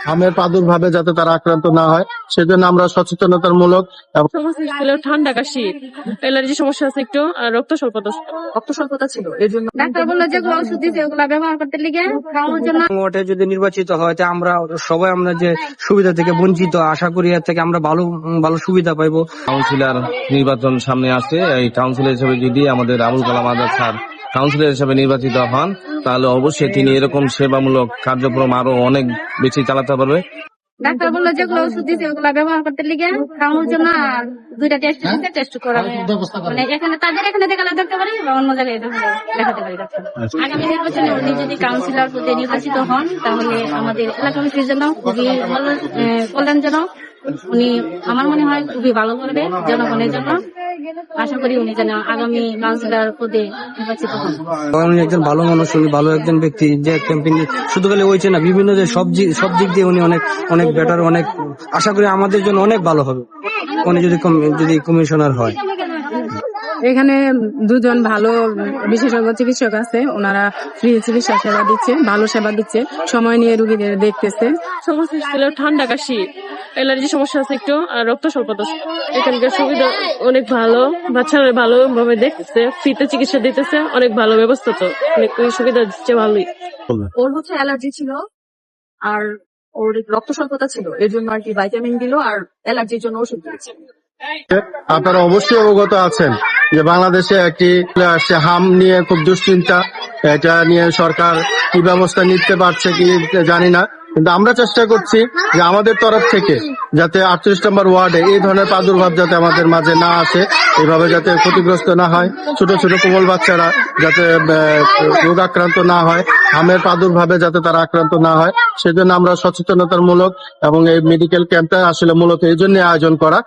হামের প্রাদুর্ভাবে যাতে তারা আক্রান্ত না হয় সেজন্য আমরা সচেতনতামূলক সমস্যা ছিল ঠান্ডা কাশি, অ্যালার্জি সমস্যা আছে একটু, আর রক্ত স্বল্পতা ছিল এই জন্য ডাক্তার বললো যেগুলো ওষুধ দিচ্ছে ওগুলা ব্যবহার করতে লিগে খাওয়ানোর জন্য। ওটা যদি নির্বাচিত হয় তা আমরা সবাই আমরা যে সুবিধা থেকে বঞ্চিত, আশা করি এর থেকে আমরা ভালো ভালো সুবিধা পাইবো। কাউন্সিলর নির্বাচন সামনে আসছে, এই কাউন্সিলর হিসেবে যদি আমাদের আবুল কালাম আজাদ স্যার কাউন্সিলর হিসেবে নির্বাচিত হন তাহলে অবশ্যই তিনি এরকম সেবামূলক কার্যক্রম আরো অনেক বেশি চালাতে পারবে। ডাক্তার বললো যেগুলো ওষুধ দিচ্ছে ওগুলা ব্যবহার করতে লিগে খাওয়ানোর জন্য, আর 2টা টেস্ট দিচ্ছে, টেস্ট করাবে। মানে এখানে তাদের এখানে দেখালে দেখতে পারি বা অন্য জায়গায় দেখাতে পারি ডাক্তার। আগামী নির্বাচনে উনি যদি কাউন্সিলর পদে নির্বাচিত হন তাহলে আমাদের এলাকাবাসীর জন্য খুবই কল্যাণজনক। উনি আমার মনে হয় খুবই ভালো করবে জনগণের জন্য। আশা করি উনি যেন আগামী কাউন্সিলর পদে নির্বাচিত হন। উনি একজন ভালো মানুষ, উনি ভালো একজন ব্যক্তি যে ক্যাম্পেইন শুধু খালি হয়েছে না, বিভিন্ন যে সব দিক দিয়ে উনি অনেক অনেক বেটার, অনেক আশা করি আমাদের জন্য অনেক ভালো হবে উনি যদি কমিশনার হয়। এখানে দুজন ভালো বিশেষজ্ঞ চিকিৎসক আছে, ওনারা ফ্রি চিকিৎসা সেবা দিচ্ছে, ভালো সেবা দিচ্ছে, সময় নিয়ে রুগীদের দেখতেছে। সমস্যা ছিল ঠান্ডা কাশি, অ্যালার্জি সমস্যা আছে একটু, আর রক্ত স্বল্পতা। এখানকার সুবিধা অনেক ভালো, বাচ্চারা ভালো ভাবে দেখতেছে, ফ্রিতে চিকিৎসা দিতেছে, অনেক ভালো ব্যবস্থা, তো অনেক সুবিধা দিচ্ছে, ভালোই। ওর হচ্ছে অ্যালার্জি ছিল আর ওর রক্ত স্বল্পতা ছিল, এর জন্য আর কি ভাইটামিন দিল আর অ্যালার্জির জন্য ওষুধ দিয়েছে। আপনারা অবশ্যই অবগত আছেন যে বাংলাদেশে একটি আসছে হাম নিয়ে খুব দুশ্চিন্তা। এটা নিয়ে সরকার কি ব্যবস্থা নিতে পারছে কি জানি না, কিন্তু আমরা চেষ্টা করছি যে আমাদের তরফ থেকে যাতে 38 নম্বর ওয়ার্ডে এই ধরনের প্রাদুর্ভাব যাতে আমাদের মাঝে না আসে, এইভাবে যাতে ক্ষতিগ্রস্ত না হয়, ছোট ছোট কোমল বাচ্চারা যাতে রোগাক্রান্ত না হয়, হামের প্রাদুর্ভাবে যাতে তারা আক্রান্ত না হয় সেজন্য আমরা সচেতনতামূলক এবং এই মেডিকেল ক্যাম্পটা আসলে মূলত এই জন্য আয়োজন করা।